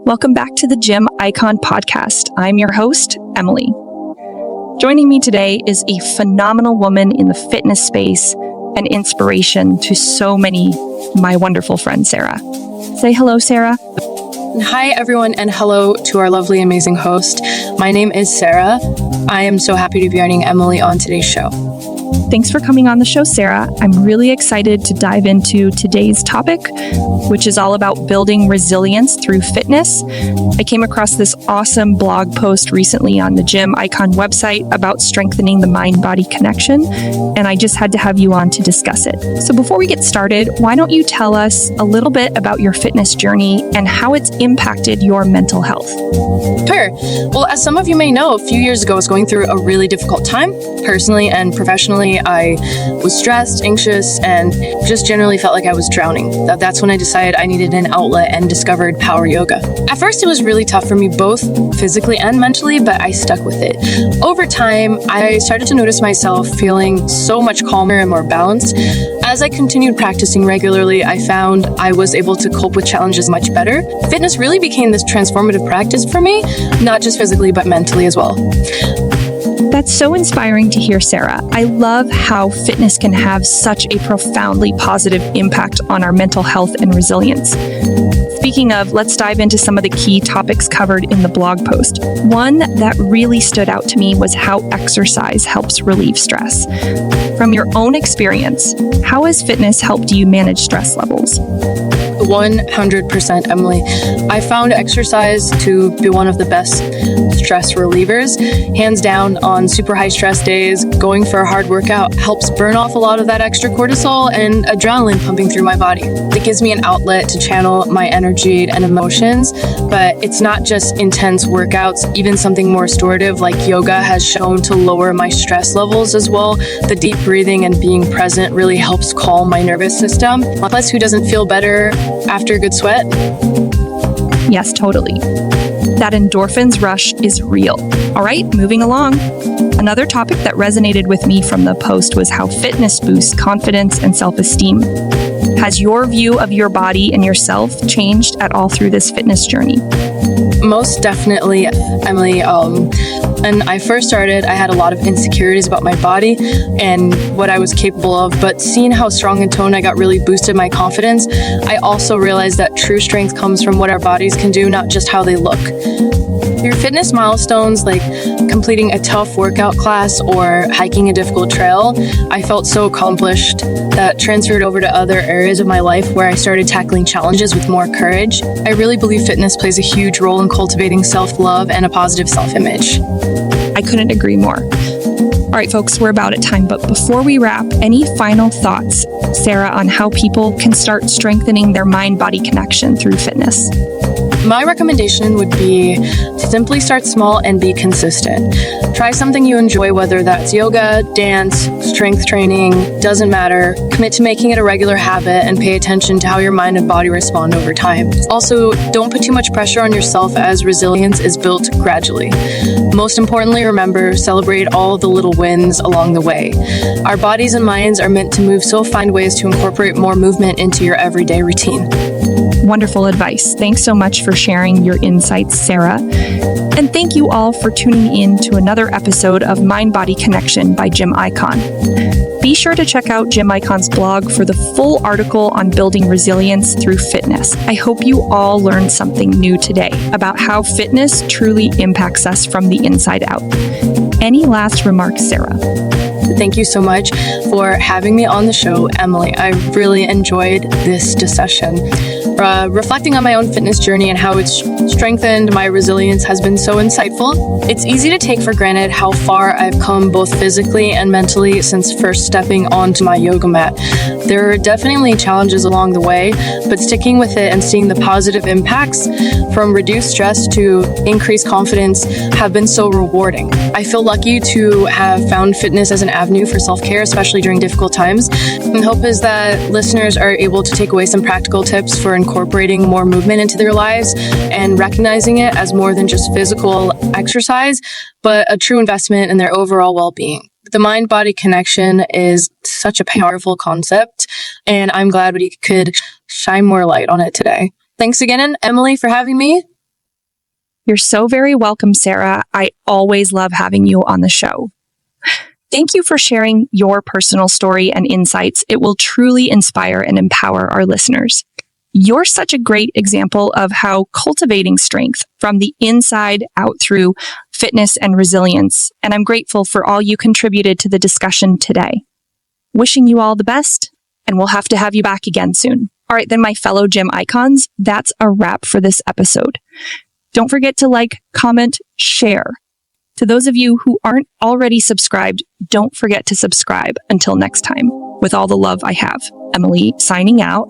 Welcome back to the Gym Ikon podcast. I'm your host, Emily. Joining me today is a phenomenal woman in the fitness space and inspiration to so many of my wonderful friend, Sarah. Say hello, Sarah. Hi, everyone, and hello to our lovely, amazing host. My name is Sarah. I am so happy to be joining Emily on today's show. Thanks for coming on the show, Sarah. I'm really excited to dive into today's topic, which is all about building resilience through fitness. I came across this awesome blog post recently on the Gym Ikon website about strengthening the mind-body connection, and I just had to have you on to discuss it. So before we get started, why don't you tell us a little bit about your fitness journey and how it's impacted your mental health? Sure. Well, as some of you may know, a few years ago, I was going through a really difficult time, personally and professionally. I was stressed, anxious, and just generally felt like I was drowning. That's when I decided I needed an outlet and discovered power yoga. At first, it was really tough for me, both physically and mentally, but I stuck with it. Over time, I started to notice myself feeling so much calmer and more balanced. As I continued practicing regularly, I found I was able to cope with challenges much better. Fitness really became this transformative practice for me, not just physically, but mentally as well. That's so inspiring to hear, Sarah. I love how fitness can have such a profoundly positive impact on our mental health and resilience. Speaking of, let's dive into some of the key topics covered in the blog post. One that really stood out to me was how exercise helps relieve stress. From your own experience, how has fitness helped you manage stress levels? 100%, Emily. I found exercise to be one of the best stress relievers. Hands down, on super high stress days, going for a hard workout helps burn off a lot of that extra cortisol and adrenaline pumping through my body. It gives me an outlet to channel my energy and emotions, but it's not just intense workouts. Even something more restorative like yoga has shown to lower my stress levels as well. The deep breathing and being present really helps calm my nervous system. Plus, who doesn't feel better after a good sweat? Yes, totally. That endorphins rush is real. All right, moving along. Another topic that resonated with me from the post was how fitness boosts confidence and self-esteem. Has your view of your body and yourself changed at all through this fitness journey? Most definitely, Emily. When I first started, I had a lot of insecurities about my body and what I was capable of, but seeing how strong and toned I got really boosted my confidence. I also realized that true strength comes from what our bodies can do, not just how they look. Your fitness milestones, like completing a tough workout class or hiking a difficult trail, I felt so accomplished. That transferred over to other areas of my life where I started tackling challenges with more courage. I really believe fitness plays a huge role in cultivating self-love and a positive self-image. I couldn't agree more. All right, folks, we're about at time, but before we wrap, any final thoughts, Sarah, on how people can start strengthening their mind-body connection through fitness? My recommendation would be to simply start small and be consistent. Try something you enjoy, whether that's yoga, dance, strength training, doesn't matter. Commit to making it a regular habit and pay attention to how your mind and body respond over time. Also, don't put too much pressure on yourself, as resilience is built gradually. Most importantly, remember, celebrate all the little wins along the way. Our bodies and minds are meant to move, so find ways to incorporate more movement into your everyday routine. Wonderful advice. Thanks so much for sharing your insights, Sarah. And thank you all for tuning in to another episode of Mind Body Connection by Gym Ikon. Be sure to check out Gym Ikon's blog for the full article on building resilience through fitness. I hope you all learned something new today about how fitness truly impacts us from the inside out. Any last remarks, Sarah? Thank you so much for having me on the show, Emily. I really enjoyed this discussion. Reflecting on my own fitness journey and how it's strengthened my resilience has been so insightful. It's easy to take for granted how far I've come both physically and mentally since first stepping onto my yoga mat. There are definitely challenges along the way, but sticking with it and seeing the positive impacts from reduced stress to increased confidence have been so rewarding. I feel lucky to have found fitness as an avenue for self-care, especially during difficult times. And hope is that listeners are able to take away some practical tips for incorporating more movement into their lives and recognizing it as more than just physical exercise, but a true investment in their overall well-being. The mind-body connection is such a powerful concept, and I'm glad we could shine more light on it today. Thanks again, Emily, for having me. You're so very welcome, Sarah. I always love having you on the show. Thank you for sharing your personal story and insights. It will truly inspire and empower our listeners. You're such a great example of how cultivating strength from the inside out through fitness and resilience, and I'm grateful for all you contributed to the discussion today. Wishing you all the best, and we'll have to have you back again soon. All right, then, my fellow gym icons, that's a wrap for this episode. Don't forget to like, comment, share. To those of you who aren't already subscribed, don't forget to subscribe. Until next time, with all the love I have, Emily signing out.